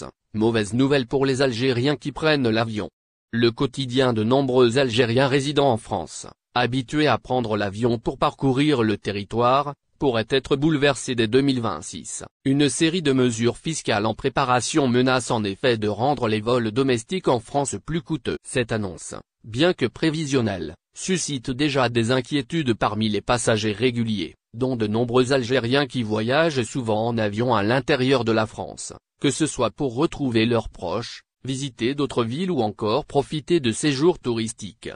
France. Mauvaise nouvelle pour les Algériens qui prennent l'avion. Le quotidien de nombreux Algériens résidant en France, habitués à prendre l'avion pour parcourir le territoire, pourrait être bouleversé dès 2026. Une série de mesures fiscales en préparation menace en effet de rendre les vols domestiques en France plus coûteux. Cette annonce, bien que prévisionnelle, suscite déjà des inquiétudes parmi les passagers réguliers, dont de nombreux Algériens qui voyagent souvent en avion à l'intérieur de la France, que ce soit pour retrouver leurs proches, visiter d'autres villes ou encore profiter de séjours touristiques.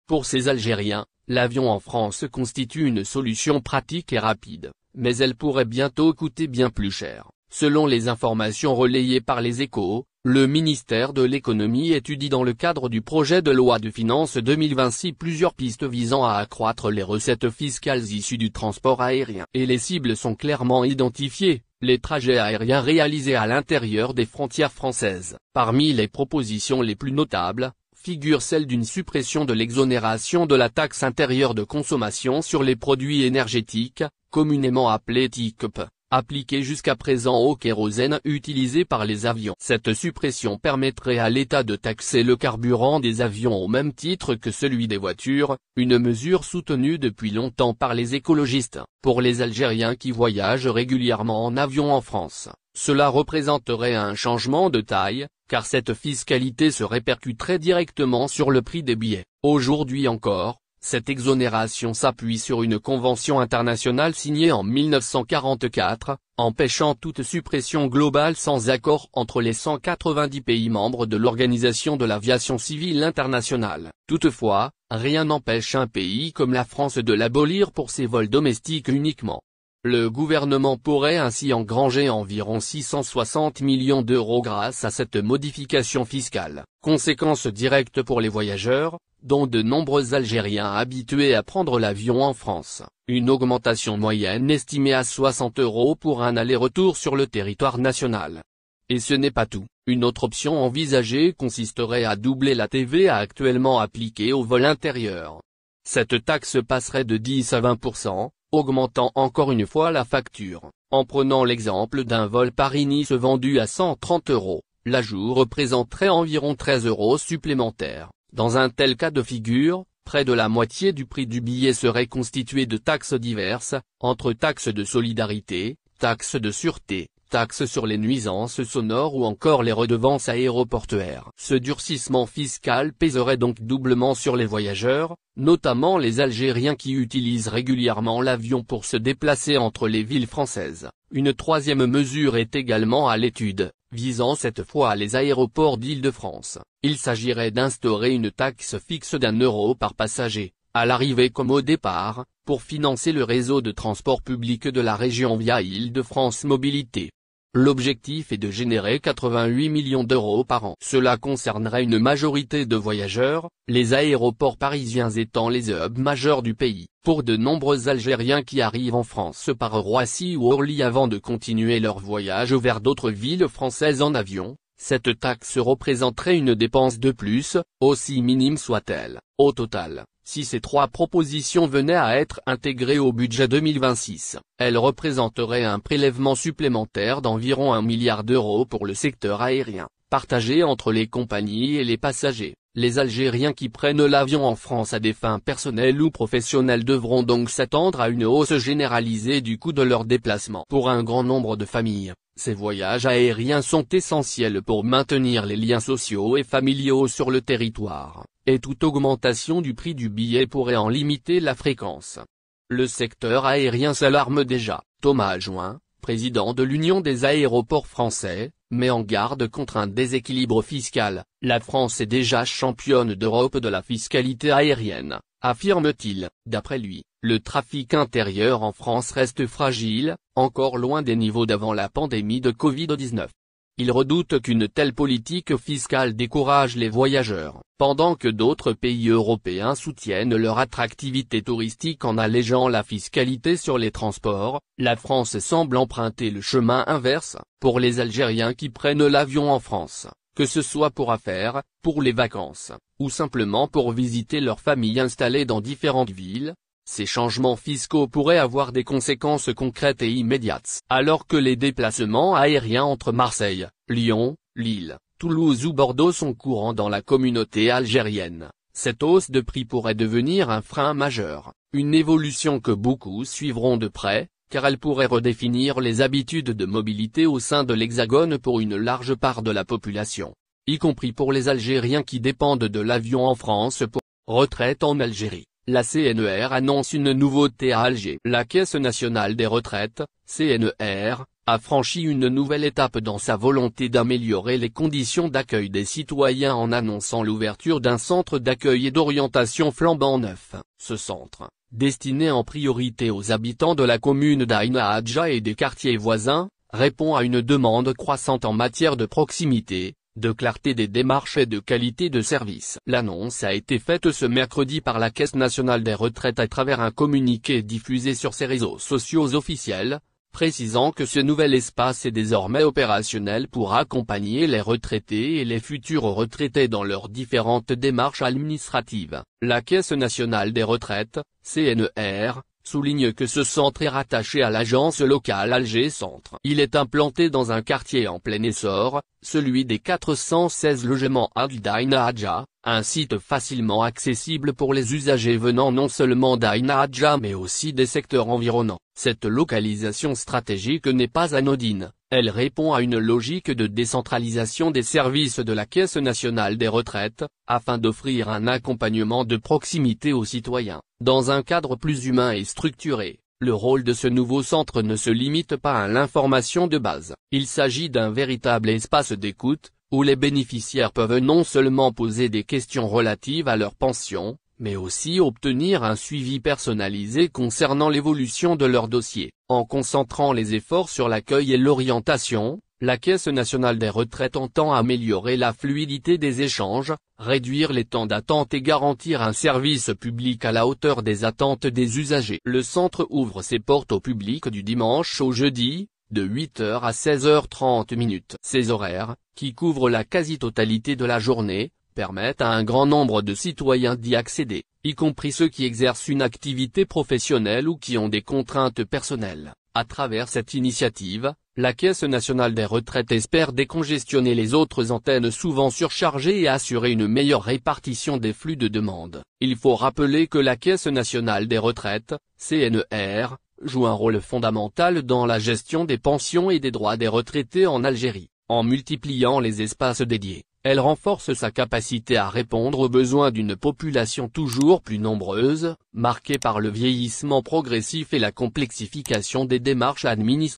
Pour ces Algériens, l'avion en France constitue une solution pratique et rapide, mais elle pourrait bientôt coûter bien plus cher. Selon les informations relayées par les Échos, le ministère de l'économie étudie dans le cadre du projet de loi de finances 2026 plusieurs pistes visant à accroître les recettes fiscales issues du transport aérien. Et les cibles sont clairement identifiées, les trajets aériens réalisés à l'intérieur des frontières françaises. Parmi les propositions les plus notables, figure celle d'une suppression de l'exonération de la taxe intérieure de consommation sur les produits énergétiques, communément appelée TICPE, appliquée jusqu'à présent au kérosène utilisé par les avions. Cette suppression permettrait à l'État de taxer le carburant des avions au même titre que celui des voitures, une mesure soutenue depuis longtemps par les écologistes. Pour les Algériens qui voyagent régulièrement en avion en France, cela représenterait un changement de taille, car cette fiscalité se répercuterait directement sur le prix des billets. Aujourd'hui encore, cette exonération s'appuie sur une convention internationale signée en 1944, empêchant toute suppression globale sans accord entre les 190 pays membres de l'Organisation de l'Aviation Civile Internationale. Toutefois, rien n'empêche un pays comme la France de l'abolir pour ses vols domestiques uniquement. Le gouvernement pourrait ainsi engranger environ 660 millions d'euros grâce à cette modification fiscale. Conséquence directe pour les voyageurs, dont de nombreux Algériens habitués à prendre l'avion en France, une augmentation moyenne estimée à 60 € pour un aller-retour sur le territoire national. Et ce n'est pas tout, une autre option envisagée consisterait à doubler la TVA actuellement appliquée au vol intérieur. Cette taxe passerait de 10 à 20%, augmentant encore une fois la facture. En prenant l'exemple d'un vol Paris-Nice vendu à 130 €, l'ajout représenterait environ 13 € supplémentaires. Dans un tel cas de figure, près de la moitié du prix du billet serait constitué de taxes diverses, entre taxes de solidarité, taxes de sûreté, taxes sur les nuisances sonores ou encore les redevances aéroportuaires. Ce durcissement fiscal pèserait donc doublement sur les voyageurs, notamment les Algériens qui utilisent régulièrement l'avion pour se déplacer entre les villes françaises. Une troisième mesure est également à l'étude, visant cette fois les aéroports d'Île-de-France. Il s'agirait d'instaurer une taxe fixe d'1 € par passager, à l'arrivée comme au départ, pour financer le réseau de transport public de la région via Île-de-France Mobilité. L'objectif est de générer 88 millions d'euros par an. Cela concernerait une majorité de voyageurs, les aéroports parisiens étant les hubs majeurs du pays. Pour de nombreux Algériens qui arrivent en France par Roissy ou Orly avant de continuer leur voyage vers d'autres villes françaises en avion, cette taxe représenterait une dépense de plus, aussi minime soit-elle. Au total, si ces trois propositions venaient à être intégrées au budget 2026, elles représenteraient un prélèvement supplémentaire d'environ 1 milliard d'euros pour le secteur aérien, partagé entre les compagnies et les passagers. Les Algériens qui prennent l'avion en France à des fins personnelles ou professionnelles devront donc s'attendre à une hausse généralisée du coût de leur déplacement. Pour un grand nombre de familles, ces voyages aériens sont essentiels pour maintenir les liens sociaux et familiaux sur le territoire, et toute augmentation du prix du billet pourrait en limiter la fréquence. Le secteur aérien s'alarme déjà. Thomas Join, président de l'Union des aéroports français, met en garde contre un déséquilibre fiscal. La France est déjà championne d'Europe de la fiscalité aérienne, affirme-t-il. D'après lui, le trafic intérieur en France reste fragile, encore loin des niveaux d'avant la pandémie de Covid-19. Il redoute qu'une telle politique fiscale décourage les voyageurs. Pendant que d'autres pays européens soutiennent leur attractivité touristique en allégeant la fiscalité sur les transports, la France semble emprunter le chemin inverse. Pour les Algériens qui prennent l'avion en France, que ce soit pour affaires, pour les vacances, ou simplement pour visiter leur famille installée dans différentes villes, Ces changements fiscaux pourraient avoir des conséquences concrètes et immédiates. Alors que les déplacements aériens entre Marseille, Lyon, Lille, Toulouse ou Bordeaux sont courants dans la communauté algérienne, cette hausse de prix pourrait devenir un frein majeur, une évolution que beaucoup suivront de près, car elle pourrait redéfinir les habitudes de mobilité au sein de l'Hexagone pour une large part de la population, y compris pour les Algériens qui dépendent de l'avion en France pour retraite en Algérie. La CNER annonce une nouveauté à Alger. La Caisse nationale des retraites, CNER, a franchi une nouvelle étape dans sa volonté d'améliorer les conditions d'accueil des citoyens en annonçant l'ouverture d'un centre d'accueil et d'orientation flambant neuf. Ce centre, destiné en priorité aux habitants de la commune d'Aïn Hadja et des quartiers voisins, répond à une demande croissante en matière de proximité, de clarté des démarches et de qualité de service. L'annonce a été faite ce mercredi par la Caisse nationale des retraites à travers un communiqué diffusé sur ses réseaux sociaux officiels, précisant que ce nouvel espace est désormais opérationnel pour accompagner les retraités et les futurs retraités dans leurs différentes démarches administratives. La Caisse nationale des retraites, CNER, souligne que ce centre est rattaché à l'agence locale Alger Centre. Il est implanté dans un quartier en plein essor, celui des 416 logements d'Aïn Hadja, un site facilement accessible pour les usagers venant non seulement d'Aïn Hadja mais aussi des secteurs environnants. Cette localisation stratégique n'est pas anodine, elle répond à une logique de décentralisation des services de la Caisse nationale des retraites, afin d'offrir un accompagnement de proximité aux citoyens. Dans un cadre plus humain et structuré, le rôle de ce nouveau centre ne se limite pas à l'information de base. Il s'agit d'un véritable espace d'écoute, où les bénéficiaires peuvent non seulement poser des questions relatives à leur pension, mais aussi obtenir un suivi personnalisé concernant l'évolution de leur dossier. En concentrant les efforts sur l'accueil et l'orientation, la Caisse nationale des retraites entend améliorer la fluidité des échanges, réduire les temps d'attente et garantir un service public à la hauteur des attentes des usagers. Le centre ouvre ses portes au public du dimanche au jeudi, de 8h à 16h30. Ces horaires, qui couvrent la quasi-totalité de la journée, permettent à un grand nombre de citoyens d'y accéder, y compris ceux qui exercent une activité professionnelle ou qui ont des contraintes personnelles. À travers cette initiative, la Caisse nationale des retraites espère décongestionner les autres antennes souvent surchargées et assurer une meilleure répartition des flux de demandes. Il faut rappeler que la Caisse nationale des retraites, CNER, joue un rôle fondamental dans la gestion des pensions et des droits des retraités en Algérie. En multipliant les espaces dédiés, elle renforce sa capacité à répondre aux besoins d'une population toujours plus nombreuse, marquée par le vieillissement progressif et la complexification des démarches administratives.